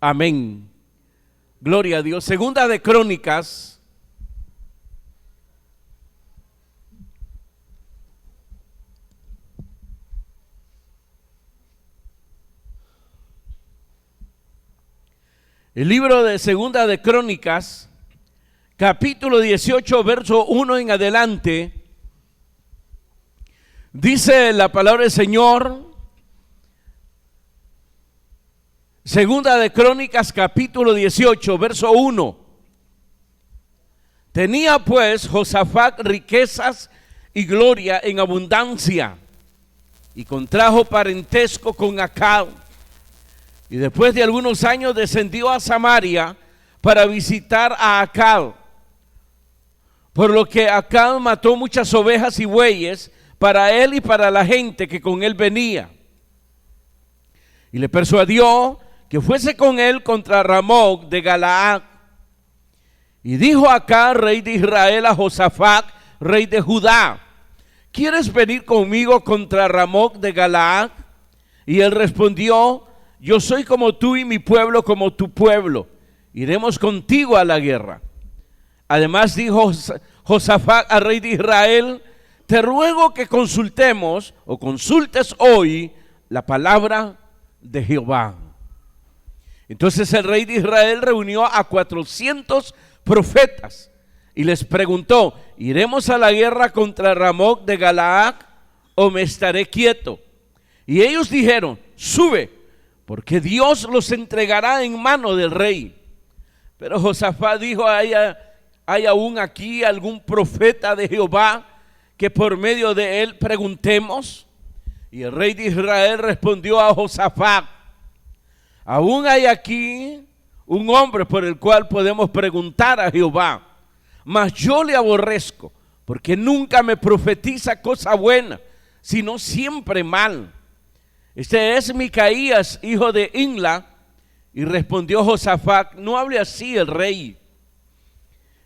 Amén. Gloria a Dios. Segunda de Crónicas, el libro de Segunda de Crónicas, capítulo 18, verso 1 en adelante, dice la palabra del Señor. Segunda de Crónicas, capítulo 18, verso 1. Tenía pues Josafat riquezas y gloria en abundancia, y contrajo parentesco con Acab. Y después de algunos años descendió a Samaria para visitar a Acab, por lo que Acab mató muchas ovejas y bueyes para él y para la gente que con él venía. Y le persuadió que fuese con él contra Ramoc de Galaad. Y dijo Acab, rey de Israel, a Josafat, rey de Judá: ¿quieres venir conmigo contra Ramoc de Galaad? Y él respondió: yo soy como tú y mi pueblo como tu pueblo. Iremos contigo a la guerra. Además dijo Josafat al rey de Israel: te ruego que consultes hoy la palabra de Jehová. Entonces el rey de Israel reunió a 400 profetas y les preguntó: ¿iremos a la guerra contra Ramoc de Galaad o me estaré quieto? Y ellos dijeron: sube, porque Dios los entregará en mano del rey. Pero Josafat dijo: ¿hay aún aquí algún profeta de Jehová que por medio de él preguntemos? Y el rey de Israel respondió a Josafat: aún hay aquí un hombre por el cual podemos preguntar a Jehová, mas yo le aborrezco, porque nunca me profetiza cosa buena, sino siempre mal. Este es Micaías, hijo de Imla. Y respondió Josafat: no hable así el rey.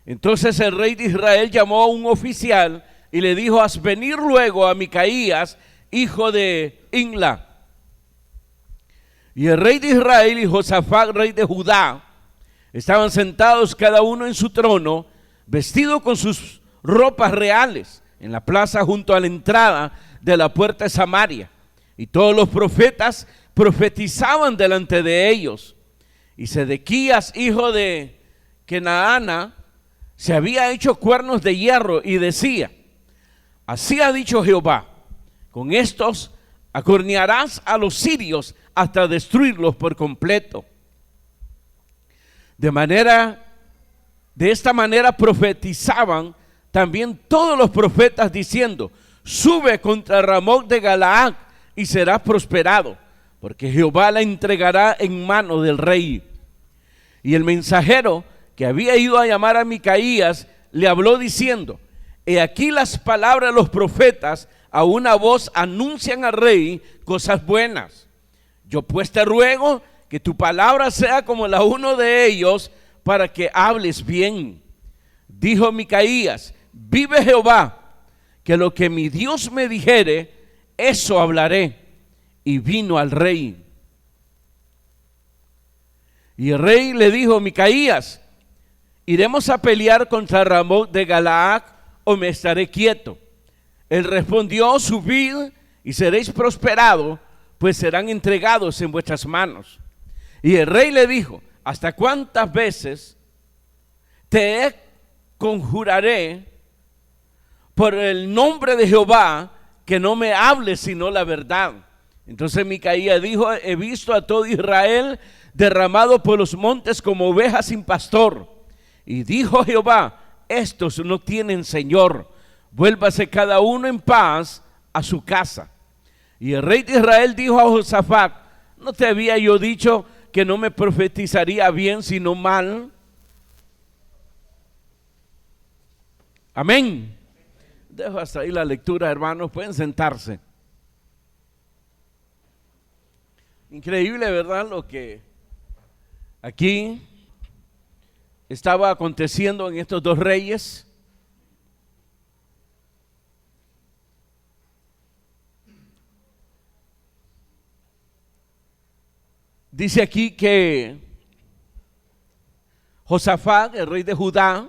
Entonces el rey de Israel llamó a un oficial y le dijo: haz venir luego a Micaías, hijo de Imla. Y el rey de Israel y Josafat, rey de Judá, estaban sentados cada uno en su trono, vestidos con sus ropas reales, en la plaza junto a la entrada de la puerta de Samaria. Y todos los profetas profetizaban delante de ellos. Y Sedequías, hijo de Kenaana, se había hecho cuernos de hierro y decía: así ha dicho Jehová, con estos acornearás a los sirios hasta destruirlos por completo. De esta manera profetizaban también todos los profetas diciendo: sube contra Ramoc de Galaad y serás prosperado, porque Jehová la entregará en mano del rey. Y el mensajero que había ido a llamar a Micaías le habló diciendo: he aquí las palabras de los profetas a una voz anuncian al rey cosas buenas. Yo pues te ruego que tu palabra sea como la uno de ellos, para que hables bien. Dijo Micaías: vive Jehová, que lo que mi Dios me dijere, eso hablaré. Y vino al rey. Y el rey le dijo: Micaías, ¿iremos a pelear contra Ramoc de Galaad o me estaré quieto? Él respondió: subid y seréis prosperados, pues serán entregados en vuestras manos. Y el rey le dijo: ¿hasta cuántas veces te conjuraré por el nombre de Jehová que no me hables sino la verdad? Entonces Micaías dijo: he visto a todo Israel derramado por los montes como ovejas sin pastor. Y dijo Jehová: estos no tienen señor, vuélvase cada uno en paz a su casa. Y el rey de Israel dijo a Josafat: ¿no te había yo dicho que no me profetizaría bien sino mal? Amén. Dejo hasta ahí la lectura, hermanos, pueden sentarse. Increíble, ¿verdad? Lo que aquí estaba aconteciendo en estos dos reyes. Dice aquí que Josafat, el rey de Judá,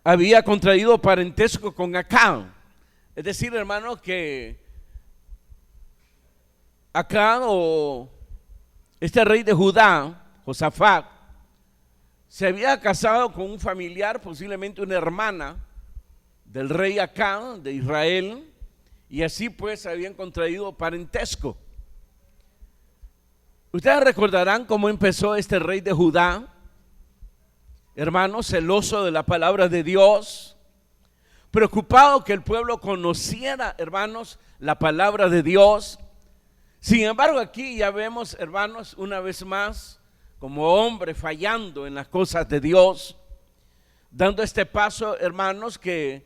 había contraído parentesco con Acab. Es decir, hermano, que Acab, o este rey de Judá, Josafat, se había casado con un familiar, posiblemente una hermana del rey Acab de Israel, y así pues habían contraído parentesco. Ustedes recordarán cómo empezó este rey de Judá, hermano, celoso de la palabra de Dios, preocupado que el pueblo conociera, hermanos, la palabra de Dios. Sin embargo, aquí ya vemos, hermanos, una vez más, como hombre fallando en las cosas de Dios, dando este paso, hermanos, que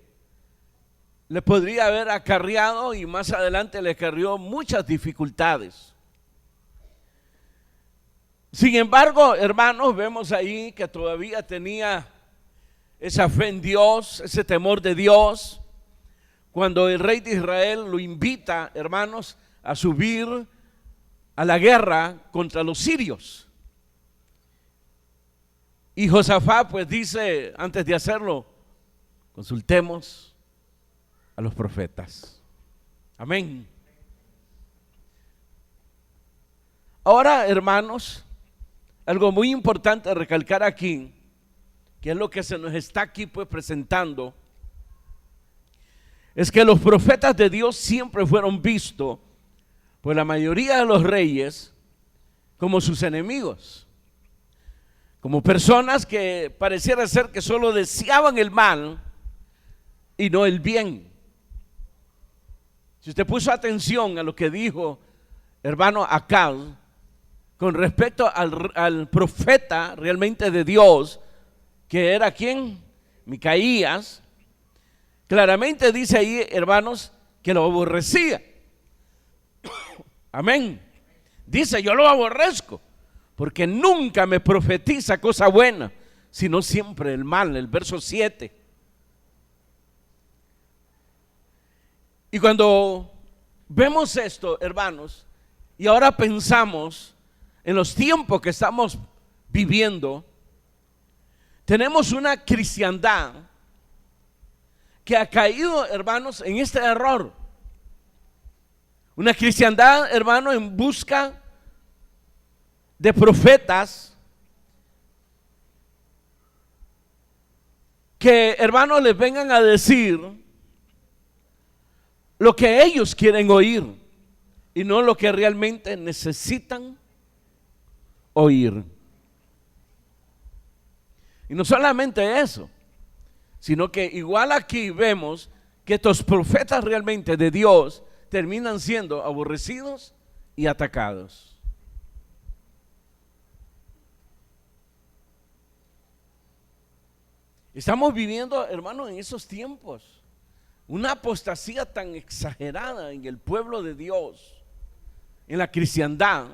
le podría haber acarreado y más adelante le acarreó muchas dificultades. Sin embargo, hermanos, vemos ahí que todavía tenía esa fe en Dios, ese temor de Dios, cuando el rey de Israel lo invita, hermanos, a subir a la guerra contra los sirios. Y Josafat pues dice, antes de hacerlo, consultemos a los profetas. Amén. Ahora, hermanos, algo muy importante a recalcar aquí, que es lo que se nos está aquí pues presentando, es que los profetas de Dios siempre fueron vistos por la mayoría de los reyes como sus enemigos, como personas que pareciera ser que solo deseaban el mal y no el bien. Si usted puso atención a lo que dijo hermano Acab con respecto al profeta realmente de Dios, que era ¿quién? Micaías, claramente dice ahí, hermanos, que lo aborrecía. Amén. Dice, yo lo aborrezco, porque nunca me profetiza cosa buena, sino siempre el mal, el verso 7. Y cuando vemos esto, hermanos, y ahora pensamos en los tiempos que estamos viviendo, tenemos una cristiandad que ha caído, hermanos, en este error. Una cristiandad, hermano, en busca de profetas que, hermanos, les vengan a decir lo que ellos quieren oír y no lo que realmente necesitan oír. Y no solamente eso, sino que igual aquí vemos que estos profetas realmente de Dios terminan siendo aborrecidos y atacados. Estamos viviendo, hermano, en esos tiempos una apostasía tan exagerada en el pueblo de Dios, en la cristiandad,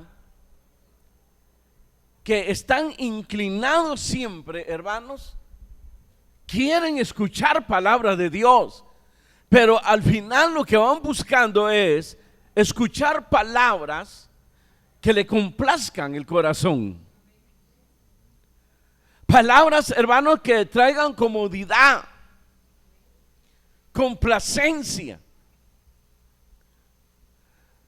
que están inclinados siempre, hermanos, quieren escuchar palabra de Dios, pero al final lo que van buscando es escuchar palabras que le complazcan el corazón. Palabras, hermanos, que traigan comodidad, complacencia.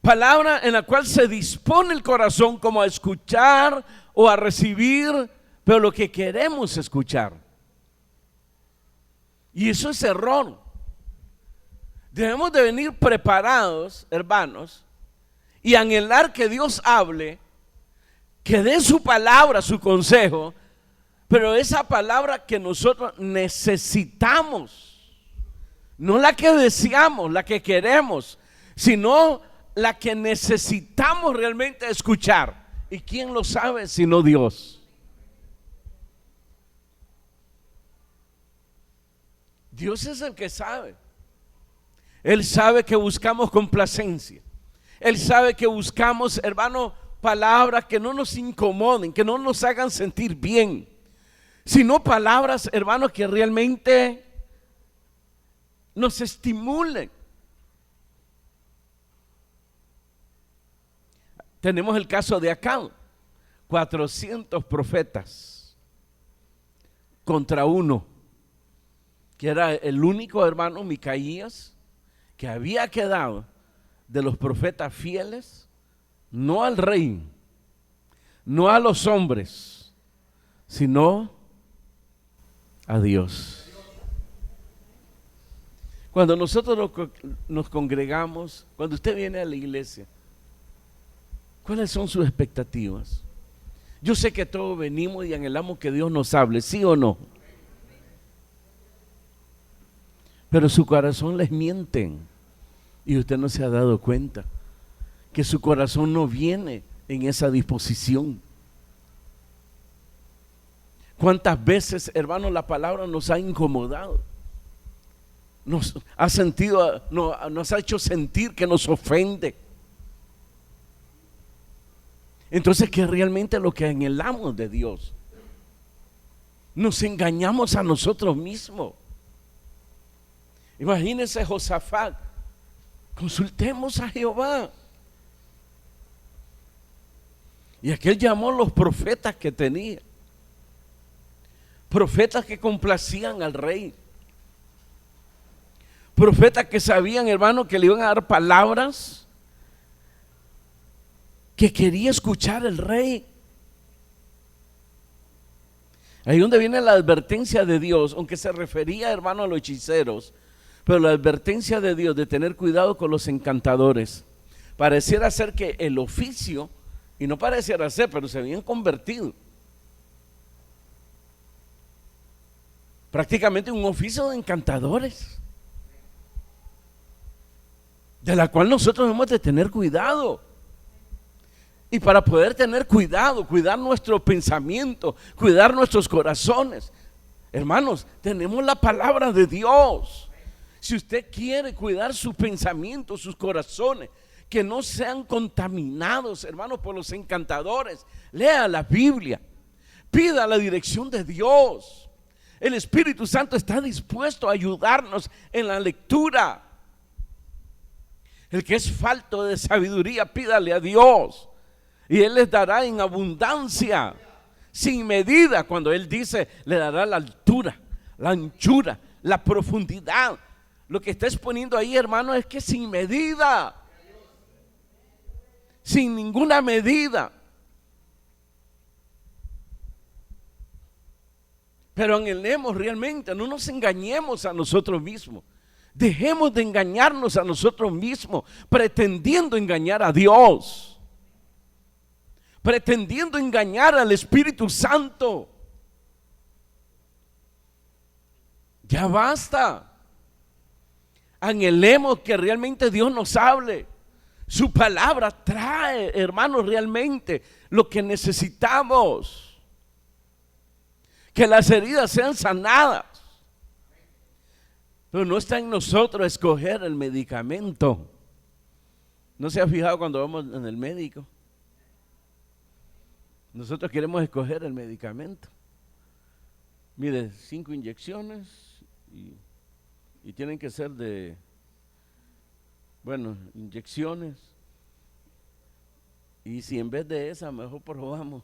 Palabra en la cual se dispone el corazón como a escuchar o a recibir, pero lo que queremos escuchar. Y eso es error. Debemos de venir preparados, hermanos, y anhelar que Dios hable, que dé su palabra, su consejo, pero esa palabra que nosotros necesitamos, no la que deseamos, la que queremos, sino la que necesitamos realmente escuchar. ¿Y quién lo sabe sino Dios? Dios es el que sabe. Él sabe que buscamos complacencia. Él sabe que buscamos, hermano, palabras que no nos incomoden, que no nos hagan sentir bien, sino palabras, hermanos, que realmente nos estimulen. Tenemos el caso de Acab. 400 profetas contra uno, que era el único hermano Micaías que había quedado de los profetas fieles, no al rey, no a los hombres, sino a Dios. Cuando nosotros nos congregamos, cuando usted viene a la iglesia, ¿cuáles son sus expectativas? Yo sé que todos venimos y anhelamos que Dios nos hable, ¿sí o no? Pero su corazón les mienten y usted no se ha dado cuenta que su corazón no viene en esa disposición. ¿Cuántas veces, hermanos, la palabra nos ha incomodado? Nos ha hecho sentir que nos ofende. Entonces, ¿qué es realmente lo que anhelamos de Dios? Nos engañamos a nosotros mismos. Imagínense Josafat, consultemos a Jehová. Y aquel llamó a los profetas que tenía, profetas que complacían al rey, profetas que sabían, hermano, que le iban a dar palabras que quería escuchar el rey. Ahí donde viene la advertencia de Dios, aunque se refería, hermano, a los hechiceros, pero la advertencia de Dios de tener cuidado con los encantadores. Pareciera ser que el oficio, y no pareciera ser, pero se habían convertido prácticamente un oficio de encantadores, de la cual nosotros hemos de tener cuidado. Y para poder tener cuidado, cuidar nuestro pensamiento, cuidar nuestros corazones, hermanos, tenemos la palabra de Dios. Si usted quiere cuidar sus pensamientos, sus corazones, que no sean contaminados, hermanos, por los encantadores, lea la Biblia, pida la dirección de Dios. El Espíritu Santo está dispuesto a ayudarnos en la lectura. El que es falto de sabiduría, pídale a Dios y Él les dará en abundancia, sin medida. Cuando Él dice, le dará la altura, la anchura, la profundidad. Lo que está exponiendo ahí, hermano, es que sin medida, sin ninguna medida. Pero anhelemos realmente, no nos engañemos a nosotros mismos. Dejemos de engañarnos a nosotros mismos, pretendiendo engañar a Dios, pretendiendo engañar al Espíritu Santo. Ya basta. Anhelemos que realmente Dios nos hable. Su palabra trae, hermanos, realmente lo que necesitamos. Que las heridas sean sanadas. Pero no está en nosotros escoger el medicamento. ¿No se ha fijado cuando vamos en el médico? Nosotros queremos escoger el medicamento. Mire, 5 inyecciones y tienen que ser inyecciones. Y si en vez de esa, mejor probamos.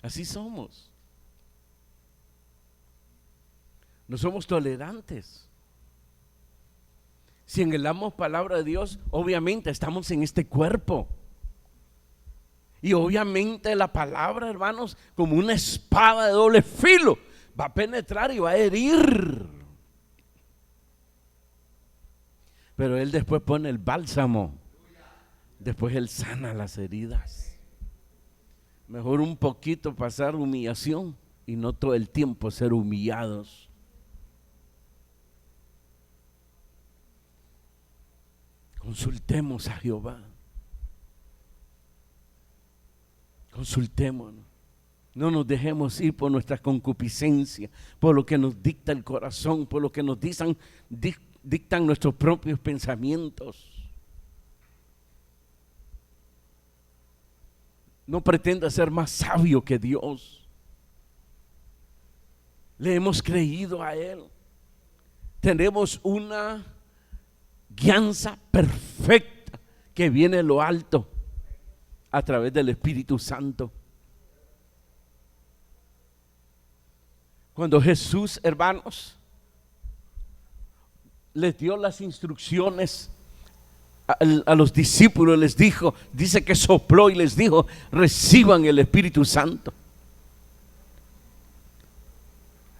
Así somos. No somos tolerantes. Si anhelamos palabra de Dios, obviamente estamos en este cuerpo. Y obviamente la palabra, hermanos, como una espada de doble filo, va a penetrar y va a herir. Pero Él después pone el bálsamo. Después Él sana las heridas. Mejor un poquito pasar humillación y no todo el tiempo ser humillados. Consultemos a Jehová. Consultémonos. No nos dejemos ir por nuestra concupiscencia, por lo que nos dicta el corazón, por lo que nos dictan nuestros propios pensamientos. No pretenda ser más sabio que Dios. Le hemos creído a Él. Tenemos una guianza perfecta que viene de lo alto a través del Espíritu Santo. Cuando Jesús, hermanos, les dio las instrucciones a los discípulos, les dijo, dice que sopló y les dijo: reciban el Espíritu Santo.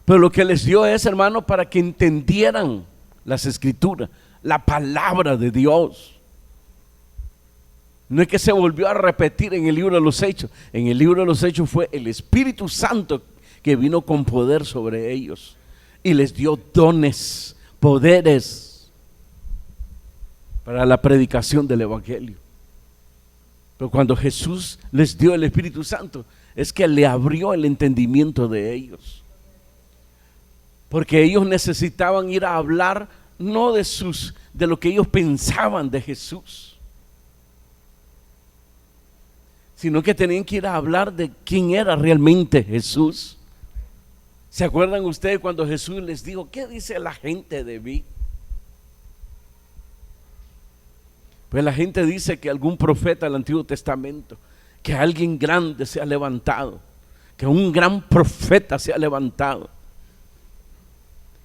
Pero lo que les dio es, hermano, para que entendieran las Escrituras, la palabra de Dios. No es que se volvió a repetir en el libro de los Hechos. En el libro de los Hechos fue el Espíritu Santo que vino con poder sobre ellos y les dio dones, poderes para la predicación del Evangelio. Pero cuando Jesús les dio el Espíritu Santo, es que le abrió el entendimiento de ellos, porque ellos necesitaban ir a hablar no de lo que ellos pensaban de Jesús, sino que tenían que ir a hablar de quién era realmente Jesús. ¿Se acuerdan ustedes cuando Jesús les dijo: ¿qué dice la gente de mí? Pues la gente dice que algún profeta del Antiguo Testamento, que alguien grande se ha levantado, que un gran profeta se ha levantado.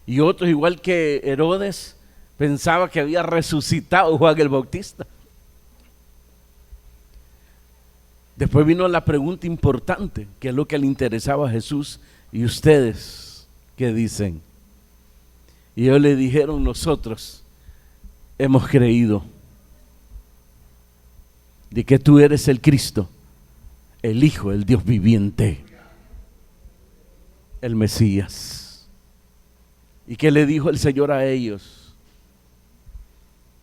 Y otros, igual que Herodes, pensaba que había resucitado Juan el Bautista. Después vino la pregunta importante, que es lo que le interesaba a Jesús: ¿y ustedes qué dicen? Y ellos le dijeron: nosotros hemos creído de que tú eres el Cristo, el Hijo del Dios viviente, el Mesías. ¿Y qué le dijo el Señor a ellos?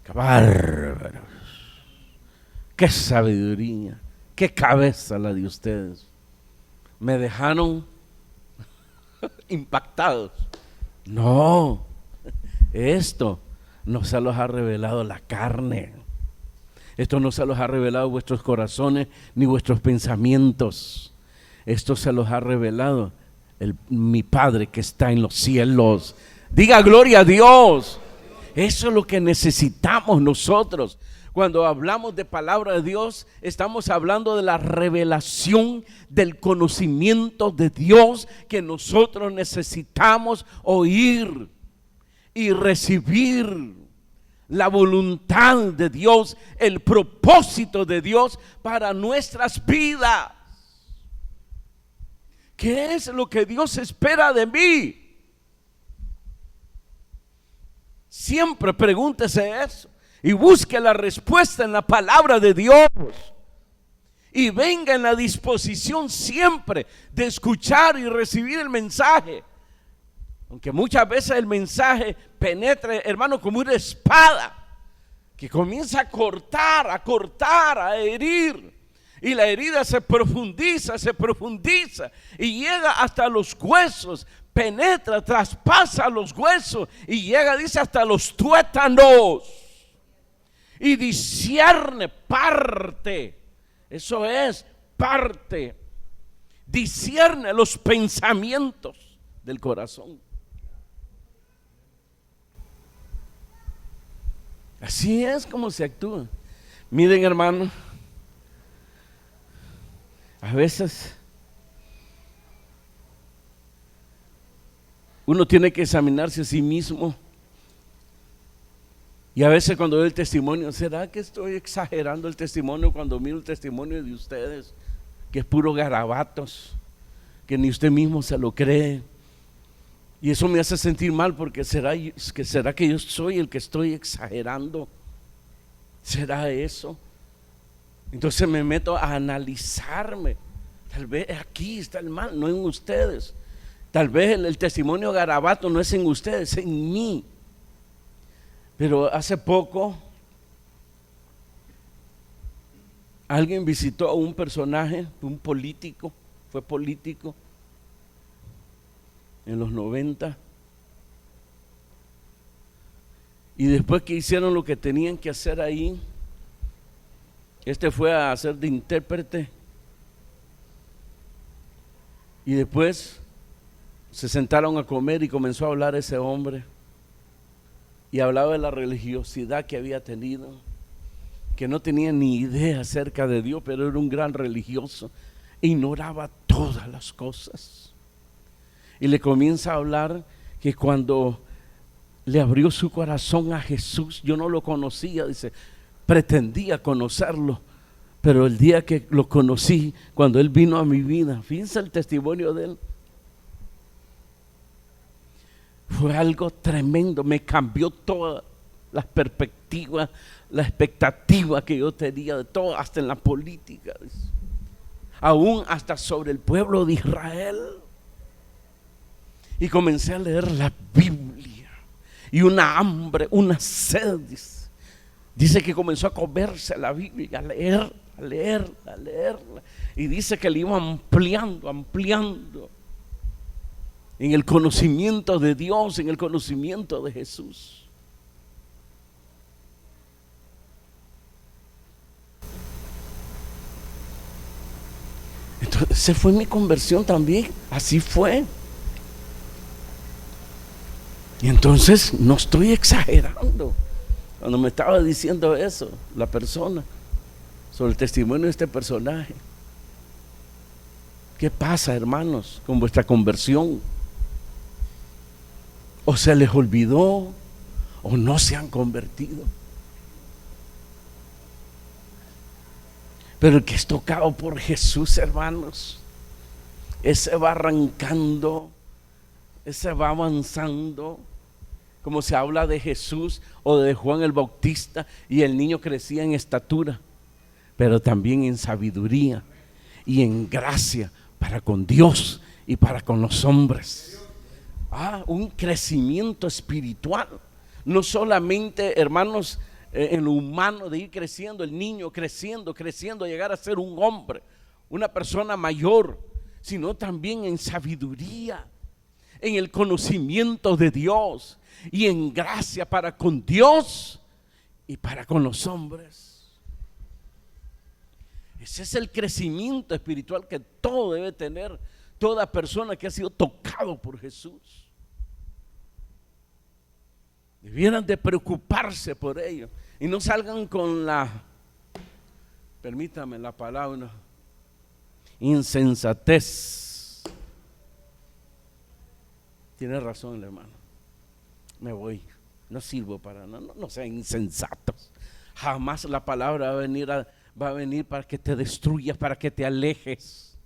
¡Qué bárbaros! ¡Qué sabiduría! ¡Qué cabeza la de ustedes! Me dejaron impactados. No, esto no se los ha revelado la carne, esto no se los ha revelado vuestros corazones ni vuestros pensamientos, esto se los ha revelado mi Padre que está en los cielos. Diga gloria a Dios. Eso es lo que necesitamos nosotros. Cuando hablamos de palabra de Dios, estamos hablando de la revelación del conocimiento de Dios que nosotros necesitamos oír y recibir. La voluntad de Dios, el propósito de Dios para nuestras vidas. ¿Qué es lo que Dios espera de mí? Siempre pregúntese eso y busque la respuesta en la palabra de Dios, y venga en la disposición siempre de escuchar y recibir el mensaje, aunque muchas veces el mensaje penetre, hermano, como una espada que comienza a cortar, a herir, y la herida se profundiza y llega hasta los huesos, penetra, traspasa los huesos y llega, dice, hasta los tuétanos, y discierne, parte, eso es, parte, discierne los pensamientos del corazón. Así es como se actúa. Miren, hermano, a veces uno tiene que examinarse a sí mismo, y a veces cuando veo el testimonio, ¿será que estoy exagerando el testimonio cuando miro el testimonio de ustedes, que es puro garabatos, que ni usted mismo se lo cree? Y eso me hace sentir mal, porque ¿será que yo soy el que estoy exagerando? ¿Será eso? Entonces me meto a analizarme. Tal vez aquí está el mal, no en ustedes. Tal vez el testimonio garabato no es en ustedes, es en mí. Pero hace poco alguien visitó a un personaje, un político, fue político en los 90, y después que hicieron lo que tenían que hacer ahí, fue a hacer de intérprete, y después se sentaron a comer y comenzó a hablar ese hombre, y hablaba de la religiosidad que había tenido, que no tenía ni idea acerca de Dios, pero era un gran religioso, ignoraba todas las cosas. Y le comienza a hablar que cuando le abrió su corazón a Jesús, yo no lo conocía, dice, pretendía conocerlo, pero el día que lo conocí, cuando Él vino a mi vida, fíjense el testimonio de Él, fue algo tremendo, me cambió todas las perspectivas, la expectativa que yo tenía de todo, hasta en la política, aún hasta sobre el pueblo de Israel. Y comencé a leer la Biblia, y una hambre, una sed, dice que comenzó a comerse la Biblia, a leerla, y dice que le iba ampliando en el conocimiento de Dios, en el conocimiento de Jesús. Entonces, esa fue mi conversión también, así fue. Y entonces no estoy exagerando cuando me estaba diciendo eso la persona sobre el testimonio de este personaje. ¿Qué pasa, hermanos, con vuestra conversión? ¿O se les olvidó o no se han convertido? Pero el que es tocado por Jesús, hermanos, ese va arrancando, ese va avanzando. Como se habla de Jesús o de Juan el Bautista, y el niño crecía en estatura, pero también en sabiduría y en gracia para con Dios y para con los hombres. Un crecimiento espiritual, no solamente, hermanos, en lo humano, de ir creciendo, el niño creciendo, llegar a ser un hombre, una persona mayor, sino también en sabiduría, en el conocimiento de Dios y en gracia para con Dios y para con los hombres. Ese es el crecimiento espiritual que todo debe tener toda persona que ha sido tocado por Jesús. Debieran de preocuparse por ello y no salgan con permítame la palabra, insensatez. Tiene razón el hermano, me voy, no sirvo para no sean insensatos. Jamás la palabra va a venir para que te destruyas, para que te alejes.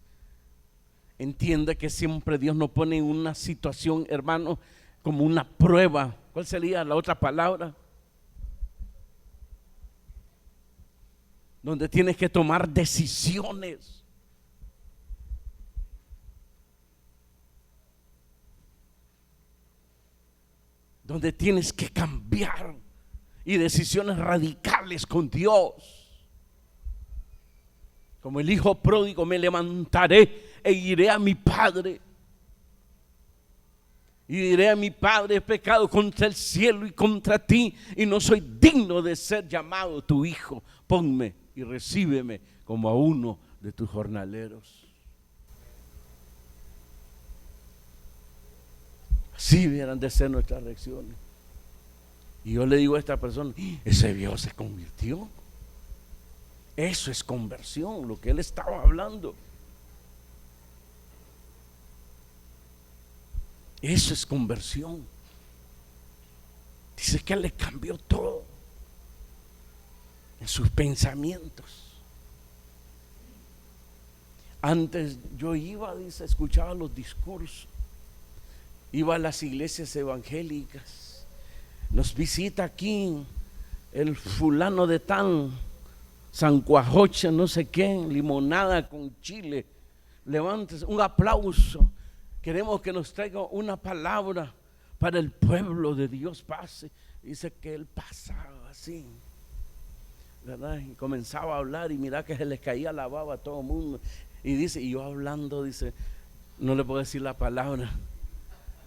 Entiende que siempre Dios nos pone en una situación, hermano, como una prueba. ¿Cuál sería la otra palabra? Donde tienes que tomar decisiones. Donde tienes que cambiar y decisiones radicales con Dios. Como el hijo pródigo, me levantaré e iré a mi padre. Y diré a mi padre: he pecado contra el cielo y contra ti, y no soy digno de ser llamado tu hijo. Ponme y recíbeme como a uno de tus jornaleros. Así debieran de ser nuestras reacciones. Y yo le digo a esta persona: ese viejo se convirtió. Eso es conversión, lo que él estaba hablando. Eso es conversión. Dice que le cambió todo en sus pensamientos. Antes yo iba, dice, escuchaba los discursos, iba a las iglesias evangélicas. Nos visita aquí el fulano de tal, sancuajocha, no sé qué, limonada con chile. Levántese, un aplauso. Queremos que nos traiga una palabra para el pueblo de Dios. Pase. Dice que él pasaba así, ¿verdad? Y comenzaba a hablar y mira que se les caía la baba a todo el mundo. Y dice, y yo hablando, dice, no le puedo decir la palabra.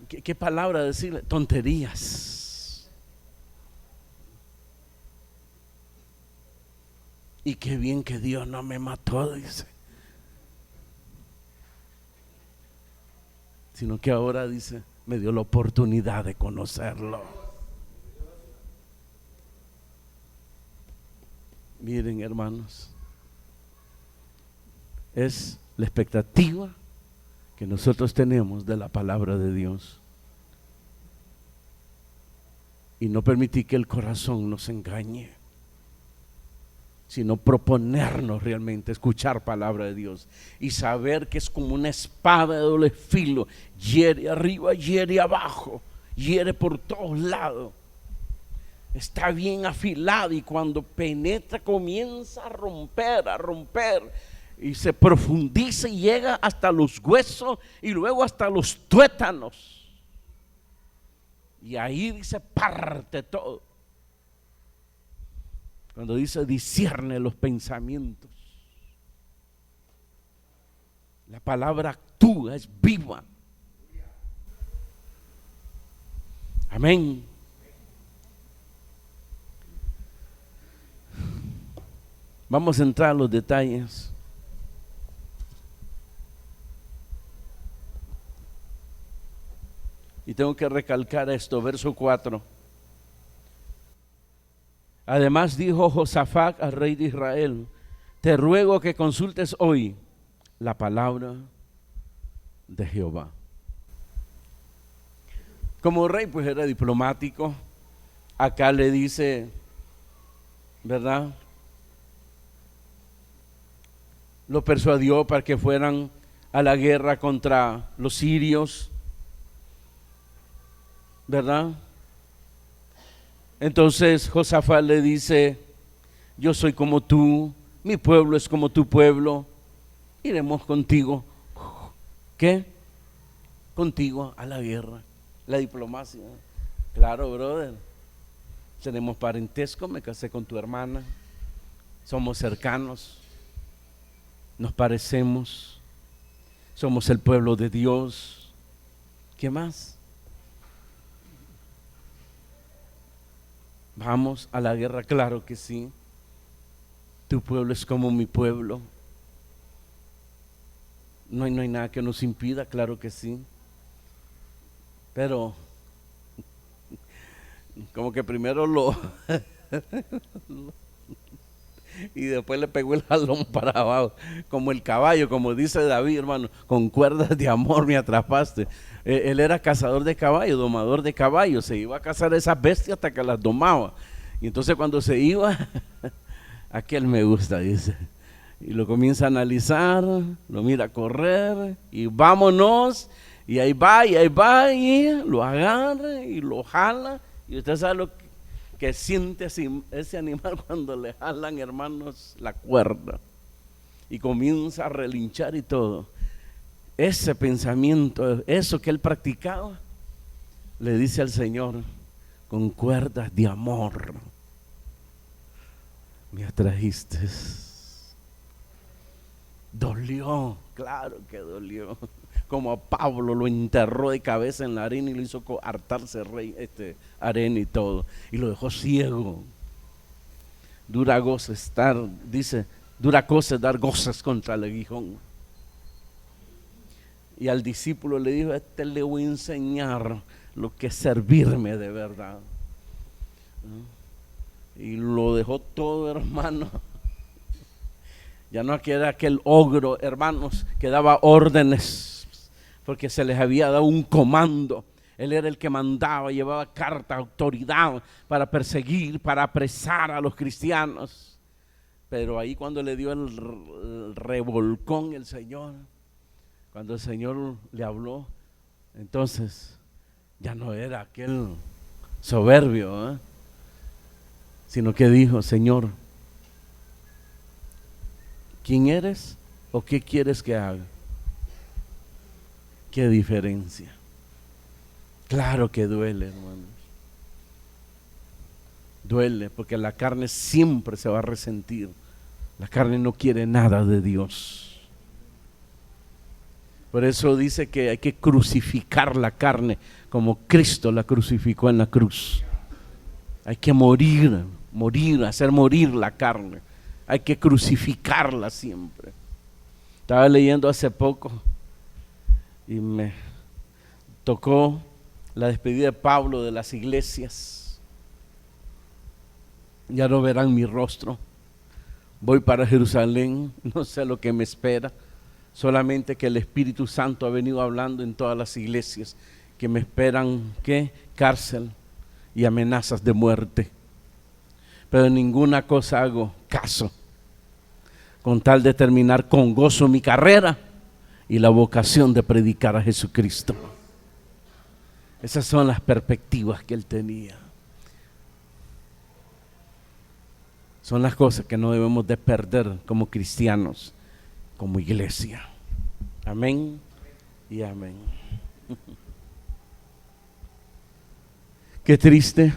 ¿Qué palabra decirle? Tonterías. Y qué bien que Dios no me mató, dice. Sino que ahora, dice, me dio la oportunidad de conocerlo. Miren, hermanos, es la expectativa que nosotros tenemos de la palabra de Dios. Y no permitir que el corazón nos engañe, sino proponernos realmente escuchar palabra de Dios y saber que es como una espada de doble filo, hiere arriba, hiere abajo, hiere por todos lados. Está bien afilada y cuando penetra comienza a romper y se profundiza y llega hasta los huesos y luego hasta los tuétanos. Y ahí dice parte todo. Cuando dice discierne los pensamientos, la palabra actúa, es viva. Amén. Vamos a entrar a los detalles. Y tengo que recalcar esto, verso 4. Además dijo Josafat al rey de Israel: te ruego que consultes hoy la palabra de Jehová. Como rey pues era diplomático. Acá le dice, ¿verdad? Lo persuadió para que fueran a la guerra contra los sirios, ¿verdad? Entonces Josafat le dice: yo soy como tú, mi pueblo es como tu pueblo, iremos contigo. ¿Qué? Contigo a la guerra. La diplomacia. Claro, brother. Tenemos parentesco, me casé con tu hermana, somos cercanos, nos parecemos, somos el pueblo de Dios. ¿Qué más? Vamos a la guerra, claro que sí. Tu pueblo es como mi pueblo. No hay nada que nos impida, claro que sí. Pero como que primero y después le pegó el jalón para abajo, como el caballo, como dice David, hermano, con cuerdas de amor me atrapaste. Él era cazador de caballos, domador de caballos, se iba a cazar esas bestias hasta que las domaba. Y entonces cuando se iba, aquel me gusta, dice, y lo comienza a analizar, lo mira correr y vámonos, y ahí va, y lo agarra y lo jala. Y usted sabe lo que siente ese animal cuando le jalan, hermanos, la cuerda y comienza a relinchar y todo. Ese pensamiento, eso que él practicaba, le dice al Señor: con cuerdas de amor me atrajiste. Dolió, claro que dolió. Como a Pablo lo enterró de cabeza en la arena y lo hizo hartarse arena y todo, y lo dejó ciego. Dura cosa es dar gozas contra el aguijón. Y al discípulo le dijo: le voy a enseñar lo que es servirme de verdad. Y lo dejó todo, hermano. Ya no era aquel ogro, hermanos, que daba órdenes porque se les había dado un comando. Él era el que mandaba, llevaba carta, autoridad para perseguir, para apresar a los cristianos. Pero ahí cuando le dio el revolcón el Señor, cuando el Señor le habló, entonces ya no era aquel soberbio, sino que dijo: Señor, ¿quién eres o qué quieres que haga? Qué diferencia. Claro que duele, hermanos. Duele porque la carne siempre se va a resentir. La carne no quiere nada de Dios. Por eso dice que hay que crucificar la carne como Cristo la crucificó en la cruz. Hay que morir, hacer morir la carne. Hay que crucificarla siempre. Estaba leyendo hace poco y me tocó la despedida de Pablo de las iglesias. Ya no verán mi rostro, Voy para Jerusalén, no sé lo que me espera, solamente que el Espíritu Santo ha venido hablando en todas las iglesias, que me esperan, ¿qué? Cárcel y amenazas de muerte. Pero en ninguna cosa hago caso, con tal de terminar con gozo mi carrera y la vocación de predicar a Jesucristo. Esas son las perspectivas que él tenía. Son las cosas que no debemos de perder como cristianos, como iglesia. Amén y amén. Qué triste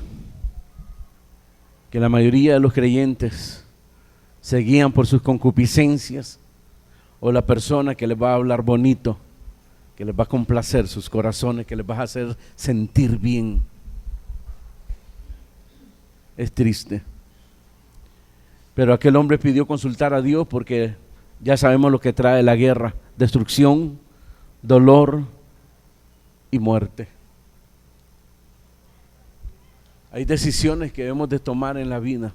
que la mayoría de los creyentes se guían por sus concupiscencias o la persona que les va a hablar bonito, que les va a complacer sus corazones, que les va a hacer sentir bien. Es triste. Pero aquel hombre pidió consultar a Dios porque ya sabemos lo que trae la guerra: destrucción, dolor y muerte. Hay decisiones que debemos de tomar en la vida.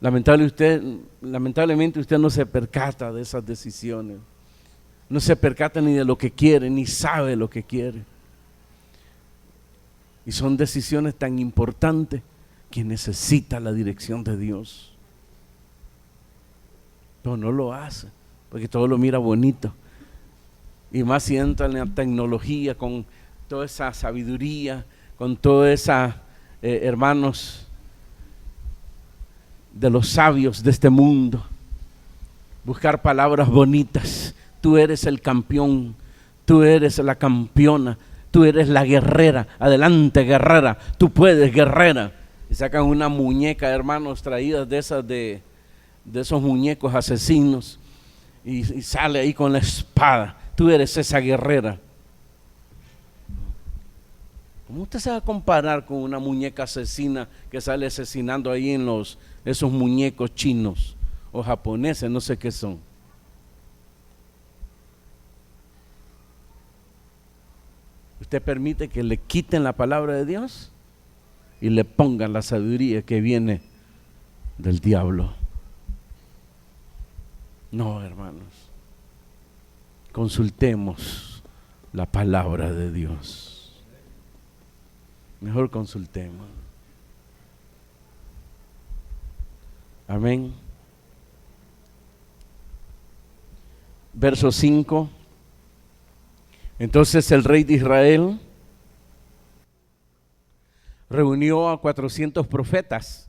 Lamentablemente usted no se percata de esas decisiones. No se percata ni de lo que quiere, ni sabe lo que quiere. Y son decisiones tan importantes que necesita la dirección de Dios. Pero no lo hace, porque todo lo mira bonito. Y más si entra en la tecnología, con toda esa sabiduría, con toda esa, hermanos, de los sabios de este mundo, buscar palabras bonitas. Tú eres el campeón, tú eres la campeona, tú eres la guerrera, adelante guerrera, tú puedes guerrera. Y sacan una muñeca, hermanos, traídas de esas de esos muñecos asesinos, y sale ahí con la espada. Tú eres esa guerrera. ¿Cómo usted se va a comparar con una muñeca asesina que sale asesinando ahí en esos muñecos chinos o japoneses, no sé qué son? ¿Usted permite que le quiten la palabra de Dios y le pongan la sabiduría que viene del diablo? No, hermanos. Consultemos la palabra de Dios. Mejor consultemos. Amén. Verso 5. Entonces el rey de Israel reunió a 400 profetas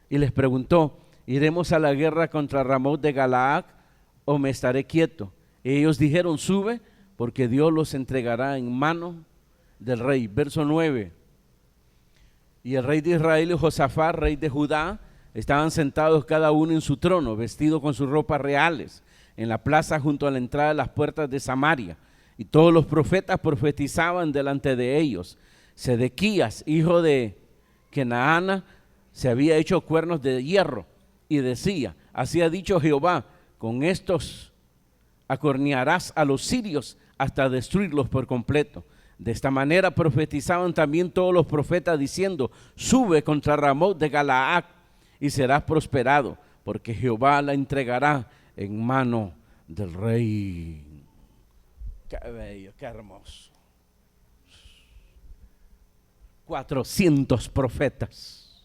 y les preguntó: ¿iremos a la guerra contra Ramot de Galaad o me estaré quieto? Y ellos dijeron: sube, porque Dios los entregará en mano del rey. Verso 9. Y el rey de Israel y Josafat, rey de Judá, estaban sentados cada uno en su trono, vestidos con sus ropas reales, en la plaza junto a la entrada de las puertas de Samaria. Y todos los profetas profetizaban delante de ellos. Sedequías, hijo de Kenaana, se había hecho cuernos de hierro y decía: así ha dicho Jehová, con estos acornearás a los sirios hasta destruirlos por completo. De esta manera profetizaban también todos los profetas diciendo: sube contra Ramot de Galaad y serás prosperado, porque Jehová la entregará en mano del rey. Qué bello, qué hermoso. 400 profetas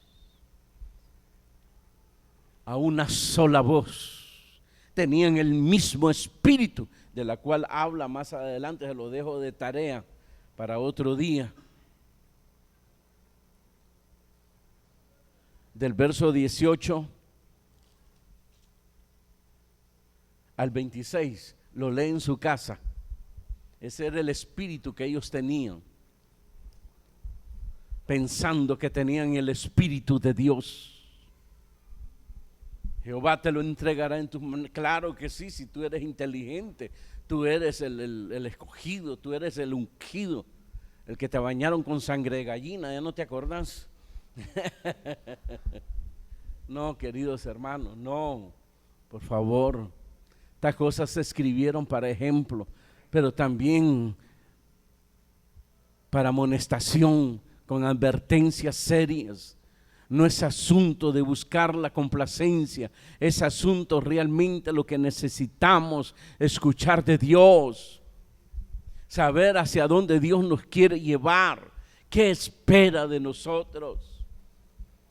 a una sola voz, tenían el mismo espíritu, de la cual habla más adelante. Se lo dejo de tarea para otro día. Del verso 18 al 26, lo lee en su casa. Ese era el espíritu que ellos tenían, pensando que tenían el espíritu de Dios. Jehová te lo entregará en tus manos. Claro que sí, si tú eres inteligente, tú eres el escogido, tú eres el ungido, el que te bañaron con sangre de gallina, ¿ya no te acordás? No, queridos hermanos, no, por favor. Estas cosas se escribieron para ejemplo, pero también para amonestación, con advertencias serias. No es asunto de buscar la complacencia, es asunto realmente lo que necesitamos escuchar de Dios, saber hacia dónde Dios nos quiere llevar, qué espera de nosotros.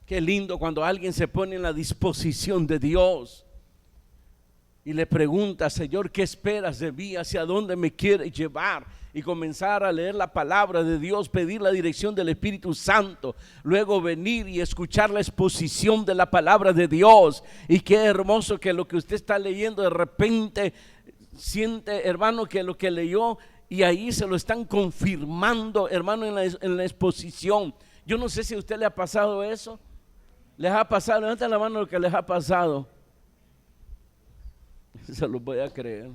Qué lindo cuando alguien se pone en la disposición de Dios y le pregunta: Señor, ¿qué esperas de mí? ¿Hacia dónde me quieres llevar? Y comenzar a leer la palabra de Dios, pedir la dirección del Espíritu Santo, luego venir y escuchar la exposición de la palabra de Dios. Y qué hermoso que lo que usted está leyendo de repente siente, hermano, que lo que leyó y ahí se lo están confirmando, hermano, en la exposición. Yo no sé si a usted le ha pasado eso. ¿Les ha pasado? Levanten la mano lo que les ha pasado. Se los voy a creer.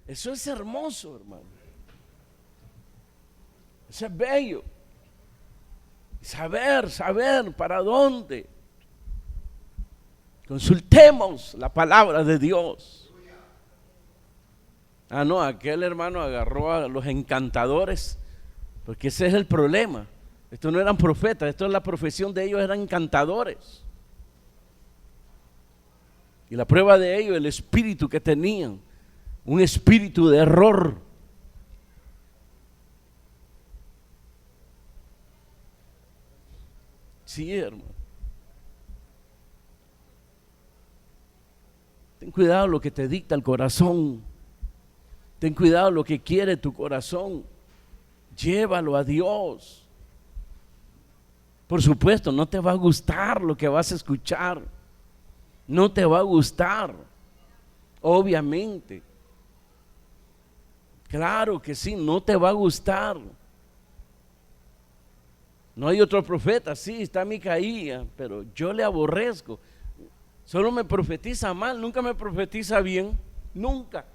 Eso es hermoso, hermano. Eso es bello. Saber para dónde. Consultemos la palabra de Dios. Ah, no, aquel hermano agarró a los encantadores, porque ese es el problema. Estos no eran profetas, esto es la profesión de ellos, eran encantadores. Y la prueba de ello, el espíritu que tenían, un espíritu de error. Sí, hermano. Ten cuidado lo que te dicta el corazón. Ten cuidado lo que quiere tu corazón. Llévalo a Dios. Por supuesto, no te va a gustar lo que vas a escuchar. No te va a gustar. Obviamente. Claro que sí, no te va a gustar. No hay otro profeta, sí, está Micaías, pero yo le aborrezco. Solo me profetiza mal, nunca me profetiza bien, nunca.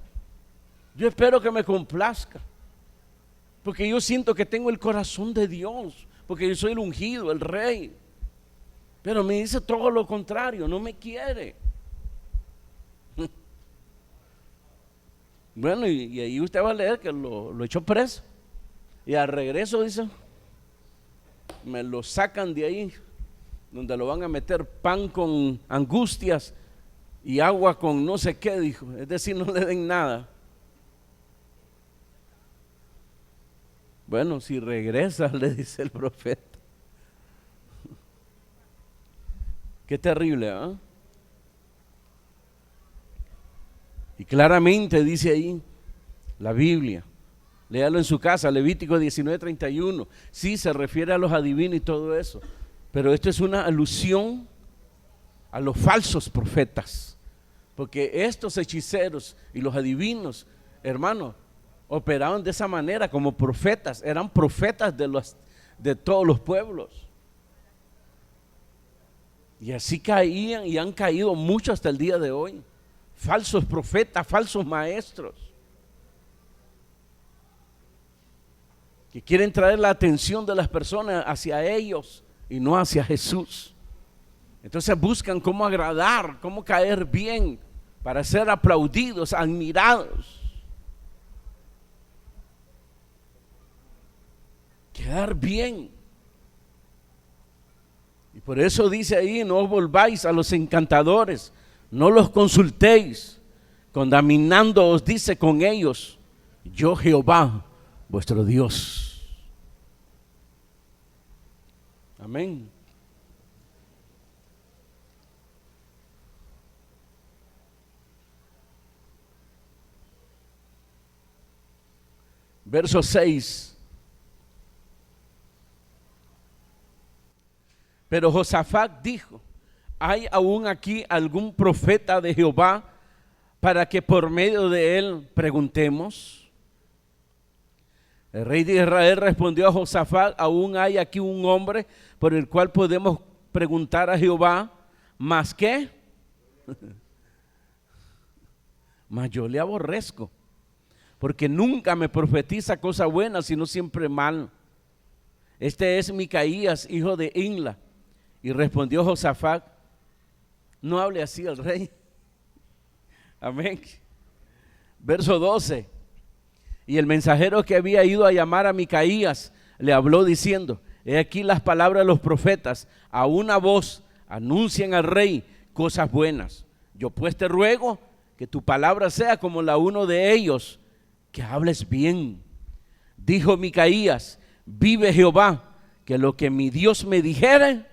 Yo espero que me complazca, porque yo siento que tengo el corazón de Dios, porque yo soy el ungido, el rey. Pero me dice todo lo contrario, no me quiere. Bueno, y ahí usted va a leer que lo echó preso. Y al regreso dice, me lo sacan de ahí, donde lo van a meter pan con angustias y agua con no sé qué, dijo. Es decir, no le den nada. Bueno, si regresa, le dice el profeta. Qué terrible, ¿eh? Y claramente dice ahí la Biblia, léalo en su casa, Levítico 19:31. Sí, se refiere a los adivinos y todo eso, pero esto es una alusión a los falsos profetas, porque estos hechiceros y los adivinos, hermanos, operaban de esa manera como profetas, eran profetas de todos los pueblos. Y así caían y han caído muchos hasta el día de hoy. Falsos profetas, falsos maestros, que quieren traer la atención de las personas hacia ellos y no hacia Jesús. Entonces buscan cómo agradar, cómo caer bien, para ser aplaudidos, admirados. Quedar bien. Y por eso dice ahí, no os volváis a los encantadores, no los consultéis, contaminándoos, dice, con ellos, yo Jehová, vuestro Dios. Amén. Verso 6. Pero Josafat dijo, ¿hay aún aquí algún profeta de Jehová para que por medio de él preguntemos? El rey de Israel respondió a Josafat, aún hay aquí un hombre por el cual podemos preguntar a Jehová, ¿más qué? Mas yo le aborrezco, porque nunca me profetiza cosa buena, sino siempre mal. Este es Micaías, hijo de Inla. Y respondió Josafat, no hable así al rey. Amén. Verso 12. Y el mensajero que había ido a llamar a Micaías le habló diciendo, He aquí las palabras de los profetas, a una voz anuncian al rey cosas buenas. Yo pues te ruego que tu palabra sea como la uno de ellos, que hables bien. Dijo Micaías, vive Jehová, que lo que mi Dios me dijere,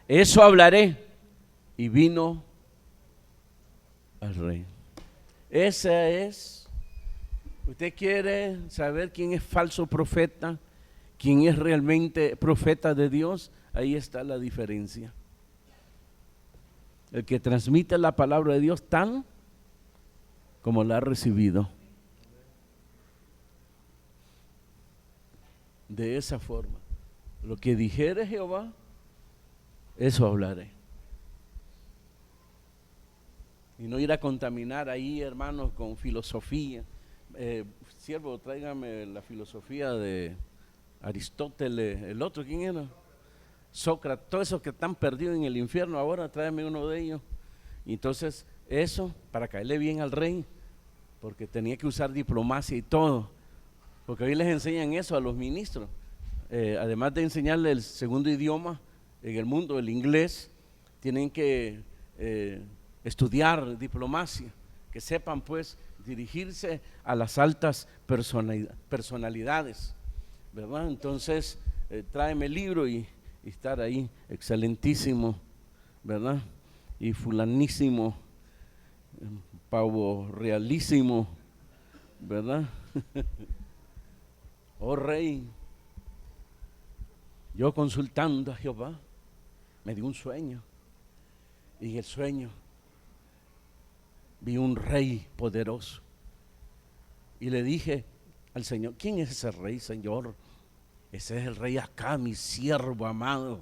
eso hablaré. Y vino al rey. Esa es, usted quiere saber quién es falso profeta, quién es realmente profeta de Dios, ahí está la diferencia. El que transmite la palabra de Dios tan como la ha recibido. De esa forma, lo que dijere Jehová, eso hablaré. Y no ir a contaminar ahí, hermanos, con filosofía. Siervo, tráigame la filosofía de Aristóteles, el otro, ¿quién era? Sócrates, todos esos que están perdidos en el infierno, ahora tráeme uno de ellos. Y entonces, eso, para caerle bien al rey, porque tenía que usar diplomacia y todo, porque hoy les enseñan eso a los ministros, además de enseñarle el segundo idioma en el mundo, el inglés, tienen que estudiar diplomacia, que sepan pues dirigirse a las altas personalidades, ¿verdad? Entonces tráeme el libro y estar ahí, excelentísimo, ¿verdad? Y fulanísimo, pavo realísimo, ¿verdad? Oh rey, yo consultando a Jehová, me dio un sueño, y en el sueño vi un rey poderoso, y le dije al Señor, ¿quién es ese rey, Señor? Ese es el rey Acab, mi siervo amado,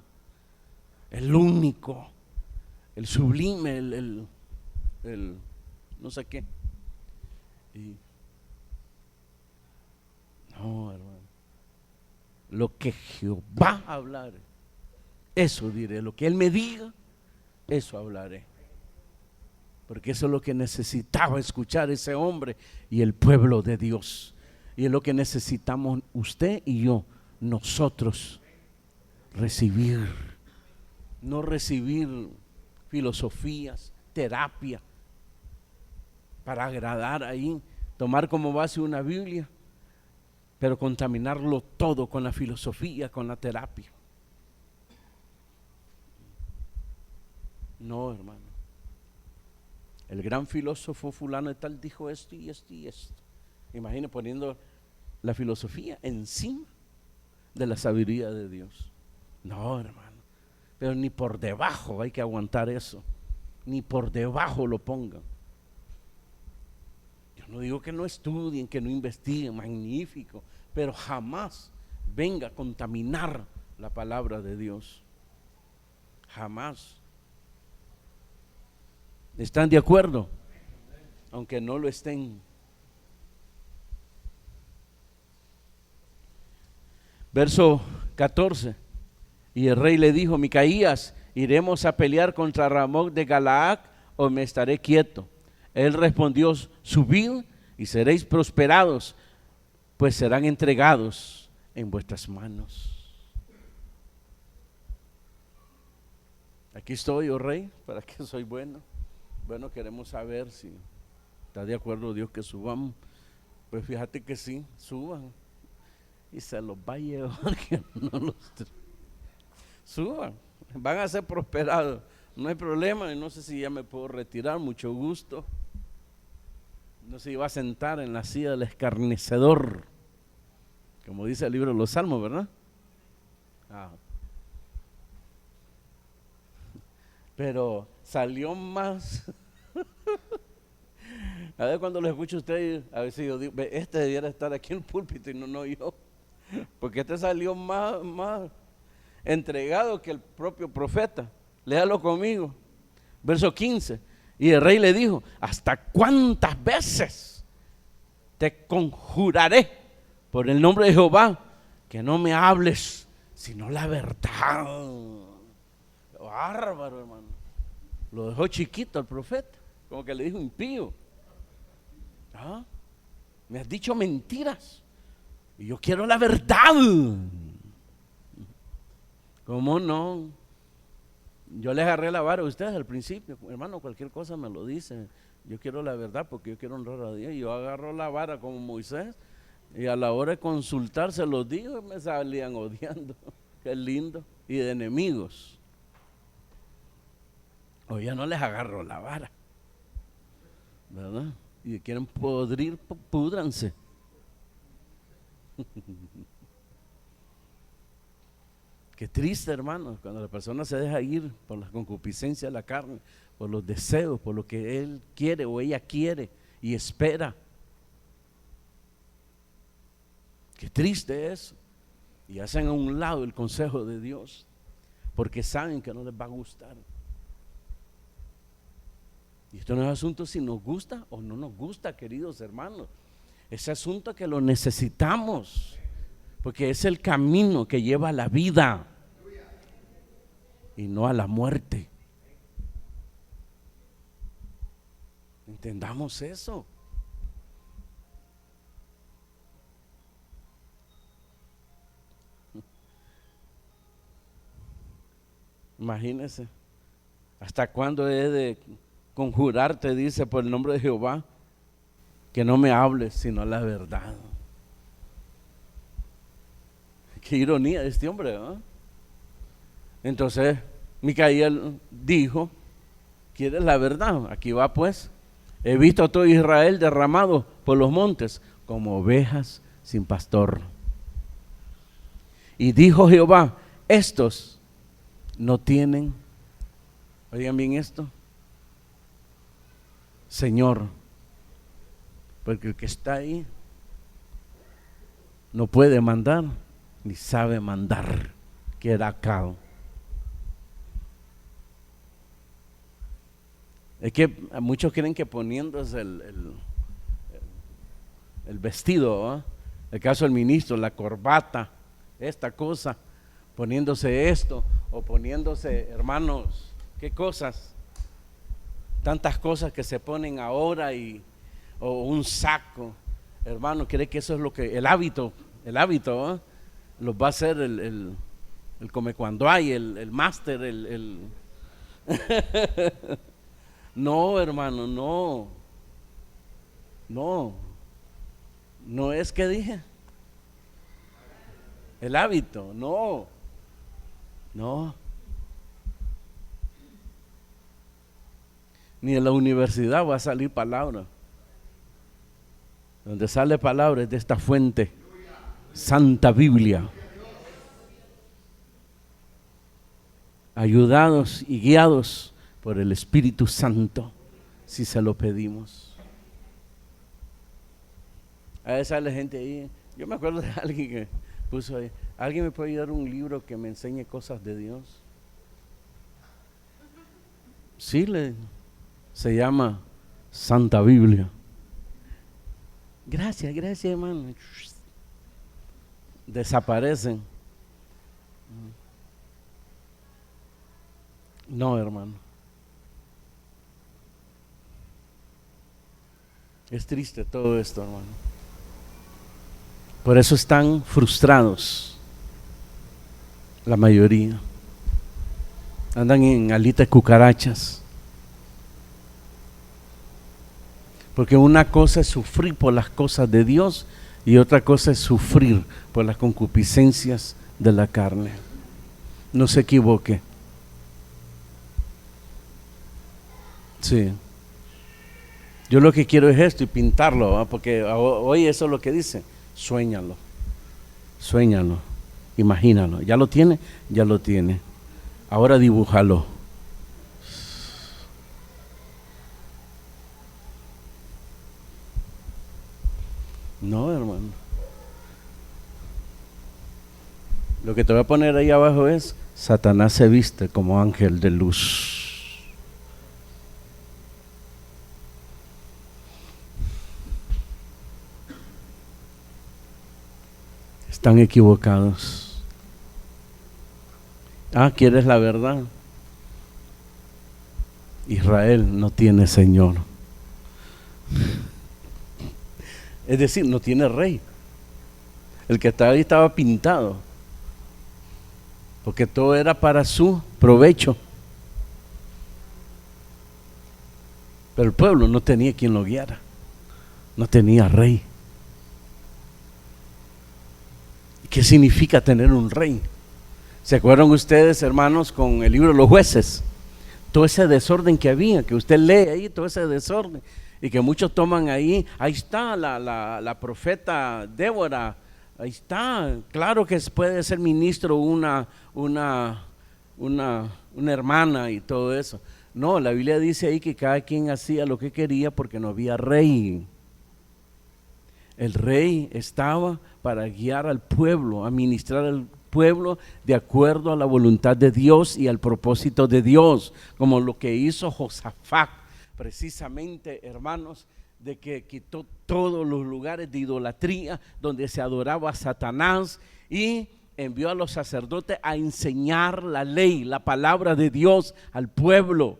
el único, el sublime, el no sé qué. Y no, hermano, lo que Jehová hablar, eso diré, lo que Él me diga, eso hablaré. Porque eso es lo que necesitaba escuchar ese hombre y el pueblo de Dios. Y es lo que necesitamos usted y yo, nosotros, recibir. No recibir filosofías, terapia, para agradar ahí, tomar como base una Biblia, pero contaminarlo todo con la filosofía, con la terapia. No, hermano. El gran filósofo fulano de tal dijo esto y esto y esto. Imagine poniendo la filosofía encima de la sabiduría de Dios. No, hermano. Pero ni por debajo hay que aguantar eso. Ni por debajo lo pongan. Yo no digo que no estudien, que no investiguen, magnífico, pero jamás venga a contaminar la palabra de Dios. Jamás. ¿Están de acuerdo? Aunque no lo estén. Verso 14. Y el rey le dijo, Micaías, ¿iremos a pelear contra Ramón de Galaad o me estaré quieto? Él respondió, subid y seréis prosperados, pues serán entregados en vuestras manos. Aquí estoy, oh rey, ¿para qué soy bueno? Bueno, queremos saber si está de acuerdo Dios que subamos. Pues fíjate que sí, suban y se los va a llevar que no los suban, van a ser prosperados, no hay problema. No sé si ya me puedo retirar, mucho gusto. No se iba a sentar en la silla del escarnecedor, como dice el libro de los Salmos, ¿verdad? Pero salió más. A ver, cuando lo escucho a usted, a ver si yo digo, este debiera estar aquí en el púlpito y no yo, porque este salió más entregado que el propio profeta. Léalo conmigo, verso 15. Y el rey le dijo, ¿hasta cuántas veces te conjuraré por el nombre de Jehová que no me hables sino la verdad? Bárbaro, hermano. Lo dejó chiquito el profeta, como que le dijo impío. Me has dicho mentiras. Y yo quiero la verdad. ¿Cómo no? Yo les agarré la vara a ustedes al principio. Hermano, cualquier cosa me lo dicen. Yo quiero la verdad porque yo quiero honrar a Dios. Y yo agarro la vara como Moisés. Y a la hora de consultar se los digo y me salían odiando. Qué lindo. Y de enemigos. O ya no les agarro la vara, ¿verdad? Y quieren podrir, púdranse. Qué triste, hermano, cuando la persona se deja ir por la concupiscencia de la carne, por los deseos, por lo que él quiere o ella quiere y espera. Qué triste es. Y hacen a un lado el consejo de Dios porque saben que no les va a gustar. Y esto no es asunto si nos gusta o no nos gusta, queridos hermanos. Es asunto que lo necesitamos, porque es el camino que lleva a la vida y no a la muerte. Entendamos eso. Imagínense, ¿hasta cuándo he de conjurarte, dice, por el nombre de Jehová, que no me hables sino la verdad? Qué ironía de este hombre, ¿no? Entonces Micaías dijo: ¿quieres la verdad? Aquí va pues. He visto a todo Israel derramado por los montes como ovejas sin pastor. Y dijo Jehová: estos no tienen, oigan bien esto, Señor, porque el que está ahí no puede mandar ni sabe mandar, que era Acab. Es que muchos creen que poniéndose el vestido, ¿eh? El caso del ministro, la corbata, esta cosa, poniéndose esto o poniéndose, hermanos, qué cosas, tantas cosas que se ponen ahora, o un saco, hermano, cree que eso es lo que el hábito, ¿eh? Los va a hacer el come cuando hay, el máster, No, hermano, no es que dije el hábito, no. Ni en la universidad va a salir palabra. Donde sale palabra es de esta fuente, Santa Biblia, ayudados y guiados por el Espíritu Santo, si se lo pedimos. A veces sale gente ahí. Yo me acuerdo de alguien que puso ahí: ¿alguien me puede dar un libro que me enseñe cosas de Dios? Sí, se llama Santa Biblia. Gracias, hermano. Desaparecen. No, hermano. Es triste todo esto, hermano. Por eso están frustrados la mayoría. Andan en alita de cucarachas. Porque una cosa es sufrir por las cosas de Dios y otra cosa es sufrir por las concupiscencias de la carne. No se equivoque. Sí. Yo lo que quiero es esto y pintarlo, ¿eh? Porque hoy eso es lo que dice. Suéñalo, imagínalo. ¿Ya lo tiene? Ya lo tiene. Ahora dibújalo. No, hermano. Lo que te voy a poner ahí abajo es: Satanás se viste como ángel de luz. Están equivocados. ¿Quieres la verdad? Israel no tiene Señor. Es decir, no tiene rey. El que estaba ahí estaba pintado, porque todo era para su provecho. Pero el pueblo no tenía quien lo guiara, no tenía rey. ¿Qué significa tener un rey? ¿Se acuerdan ustedes, hermanos, con el libro de los jueces? Todo ese desorden que había, que usted lee ahí, todo ese desorden, y que muchos toman ahí está la profeta Débora, ahí está, claro que puede ser ministro una hermana y todo eso. No, la Biblia dice ahí que cada quien hacía lo que quería porque no había rey. El rey estaba para guiar al pueblo, administrar al pueblo de acuerdo a la voluntad de Dios y al propósito de Dios, como lo que hizo Josafat, precisamente, hermanos, de que quitó todos los lugares de idolatría donde se adoraba a Satanás y envió a los sacerdotes a enseñar la ley, la palabra de Dios al pueblo.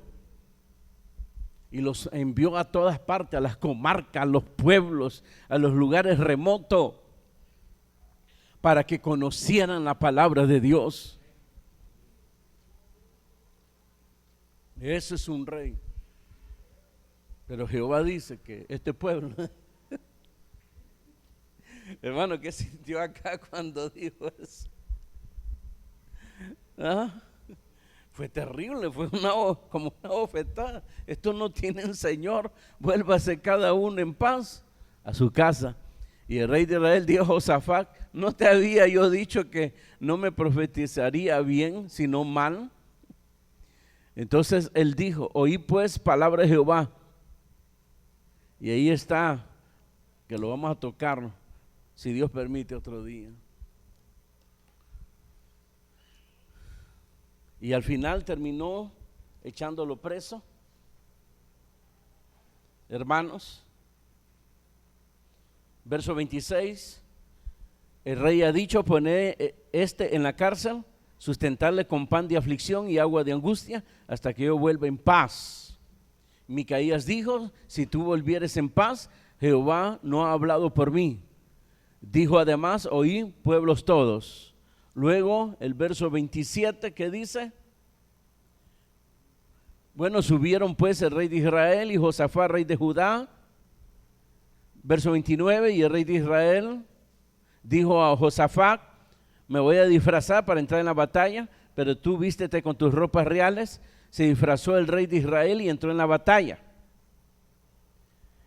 Y los envió a todas partes, a las comarcas, a los pueblos, a los lugares remotos, para que conocieran la palabra de Dios. Ese es un rey. Pero Jehová dice que este pueblo, hermano, ¿qué sintió acá cuando dijo eso? ¿Ah? Fue terrible, fue como una bofetada. Estos no tienen Señor, vuélvase cada uno en paz a su casa. Y el rey de Israel dijo a Josafat: ¿no te había yo dicho que no me profetizaría bien, sino mal? Entonces él dijo: oí pues palabra de Jehová. Y ahí está, que lo vamos a tocar, si Dios permite, otro día. Y al final terminó echándolo preso. Hermanos, verso 26, el rey ha dicho: poner en la cárcel, sustentarle con pan de aflicción y agua de angustia, hasta que yo vuelva en paz. Micaías dijo: si tú volvieres en paz, Jehová no ha hablado por mí. Dijo además: oí pueblos todos. Luego el verso 27 que dice: bueno, subieron pues el rey de Israel y Josafat rey de Judá. Verso 29, y el rey de Israel dijo a Josafat: me voy a disfrazar para entrar en la batalla, pero tú vístete con tus ropas reales. Se disfrazó el rey de Israel y entró en la batalla.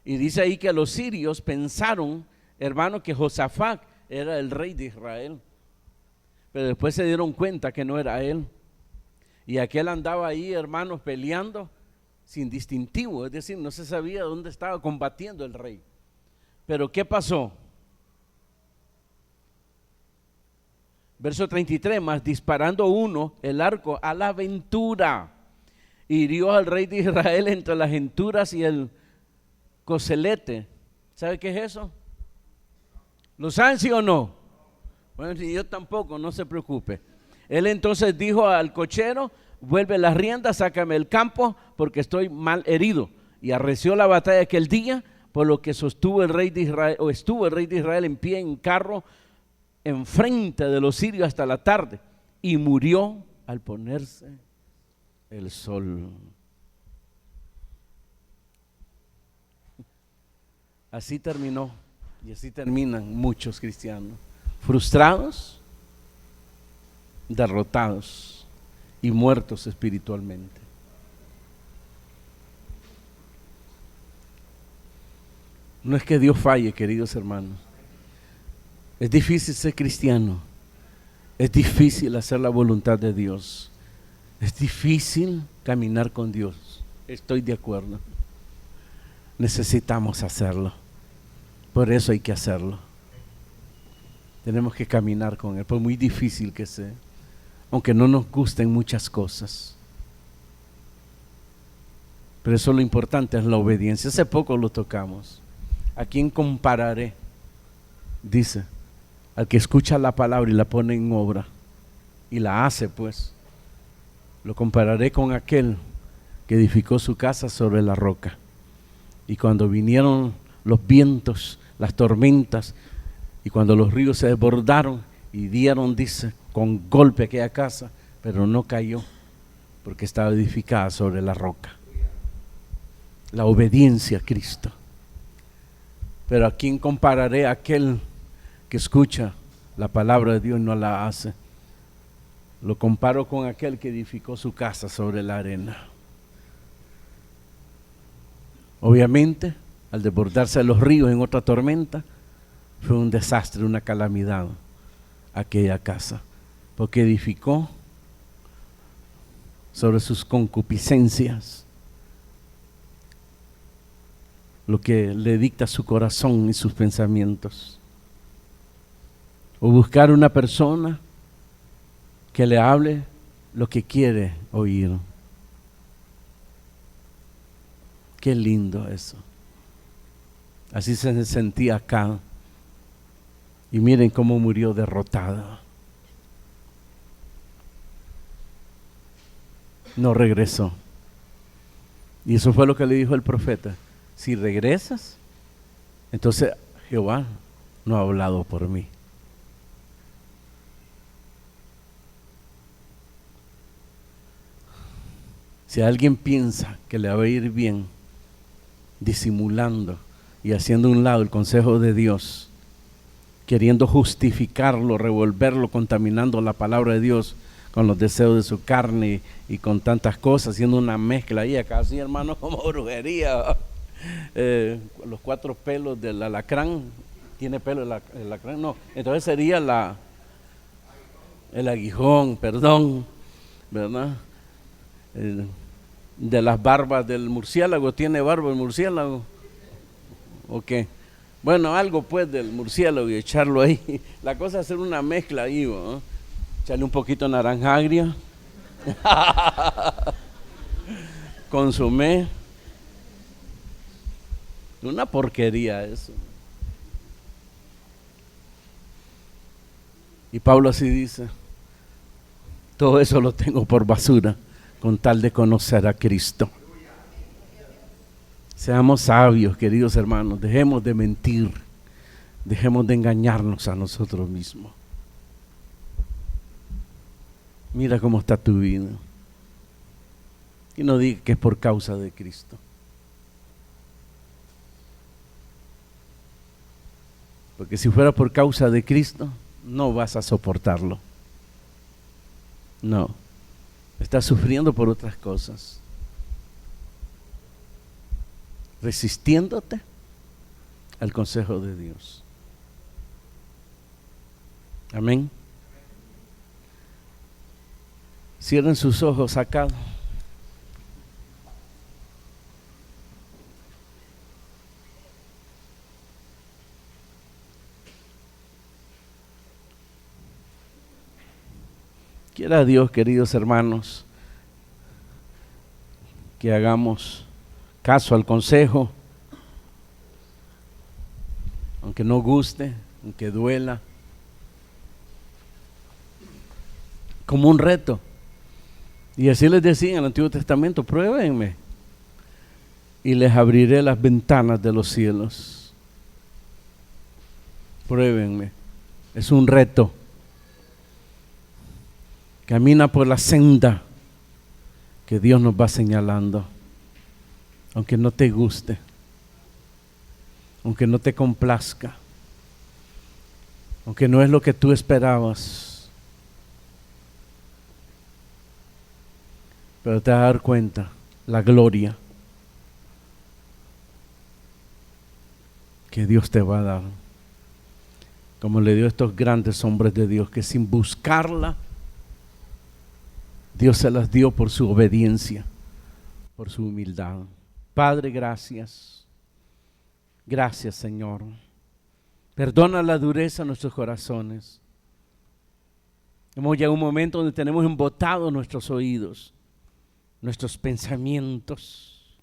Y dice ahí que los sirios pensaron, hermano, que Josafat era el rey de Israel. Pero después se dieron cuenta que no era él. Y aquel andaba ahí, hermanos, peleando sin distintivo, es decir, no se sabía dónde estaba combatiendo el rey. Pero ¿qué pasó? Verso 33, más disparando uno el arco a la aventura, hirió al rey de Israel entre las enturas y el coselete. ¿Sabe qué es eso? ¿Lo saben, sí o no? Bueno, si yo tampoco, no se preocupe. Él entonces dijo al cochero: vuelve las riendas, sácame del campo, porque estoy mal herido. Y arreció la batalla aquel día, por lo que estuvo el rey de Israel en pie en carro enfrente de los sirios hasta la tarde, y murió al ponerse el sol. Así terminó, y así terminan muchos cristianos, frustrados, derrotados y muertos espiritualmente. No es que Dios falle, queridos hermanos. Es difícil ser cristiano, es difícil hacer la voluntad de Dios, es difícil caminar con Dios. Estoy de acuerdo. Necesitamos hacerlo, por eso hay que hacerlo. Tenemos que caminar con Él, por muy difícil que sea, aunque no nos gusten muchas cosas. Pero eso, lo importante es la obediencia. Hace poco lo tocamos. ¿A quién compararé? Dice: al que escucha la palabra y la pone en obra y la hace, pues lo compararé con aquel que edificó su casa sobre la roca, y cuando vinieron los vientos las tormentas, y cuando los ríos se desbordaron y dieron, dice, con golpe aquella casa, pero no cayó porque estaba edificada sobre la roca. La obediencia a Cristo. Pero ¿a quién compararé a aquel que escucha la palabra de Dios y no la hace? Lo comparo con aquel que edificó su casa sobre la arena. Obviamente, al desbordarse los ríos en otra tormenta, fue un desastre, una calamidad aquella casa, porque edificó sobre sus concupiscencias, lo que le dicta su corazón y sus pensamientos. O buscar una persona que le hable lo que quiere oír. Qué lindo eso. Así se sentía acá. Y miren cómo murió derrotada. No regresó. Y eso fue lo que le dijo el profeta. Si regresas, entonces Jehová no ha hablado por mí. Si alguien piensa que le va a ir bien disimulando y haciendo a un lado el consejo de Dios, queriendo justificarlo, revolverlo, contaminando la palabra de Dios con los deseos de su carne y con tantas cosas, haciendo una mezcla ahí, acá así, hermano, como brujería. Los 4 pelos del alacrán, ¿tiene pelo el alacrán? No, entonces sería el aguijón, perdón, ¿verdad? De las barbas del murciélago, ¿tiene barba el murciélago? ¿O qué? Bueno, algo pues del murciélago y echarlo ahí. La cosa es hacer una mezcla ahí, ¿no? Echarle un poquito de naranja agria, consomé. Una porquería eso. Y Pablo así dice: todo eso lo tengo por basura con tal de conocer a Cristo. Seamos sabios, queridos hermanos, dejemos de mentir, dejemos de engañarnos a nosotros mismos. Mira cómo está tu vida. Y no diga que es por causa de Cristo. Porque si fuera por causa de Cristo, no vas a soportarlo. No, estás sufriendo por otras cosas. Resistiéndote al consejo de Dios. Amén. Cierren sus ojos acá. Quiera Dios, queridos hermanos, que hagamos caso al consejo, aunque no guste, aunque duela, como un reto. Y así les decía en el Antiguo Testamento: pruébenme y les abriré las ventanas de los cielos. Pruébenme. Es un reto. Camina por la senda que Dios nos va señalando, aunque no te guste, aunque no te complazca, aunque no es lo que tú esperabas, pero te vas a dar cuenta la gloria que Dios te va a dar, como le dio a estos grandes hombres de Dios que sin buscarla Dios se las dio por su obediencia, por su humildad. Padre, gracias. Gracias, Señor. Perdona la dureza de nuestros corazones. Hemos llegado a un momento donde tenemos embotados nuestros oídos, nuestros pensamientos.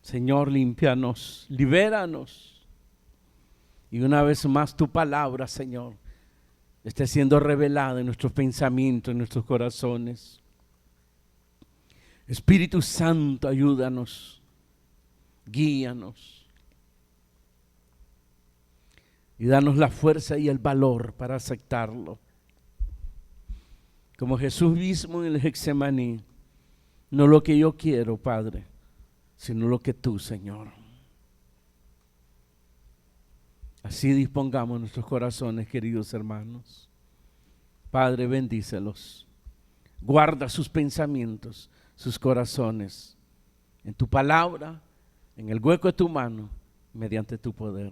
Señor, límpianos, libéranos. Y una vez más tu palabra, Señor, esté siendo revelada en nuestros pensamientos, en nuestros corazones. Espíritu Santo, ayúdanos, guíanos. y danos la fuerza y el valor para aceptarlo. Como Jesús mismo en el Getsemaní, no lo que yo quiero, Padre, sino lo que tú, Señor. Así dispongamos nuestros corazones, queridos hermanos. Padre, bendícelos. Guarda sus pensamientos, sus corazones, en tu palabra, en el hueco de tu mano, mediante tu poder.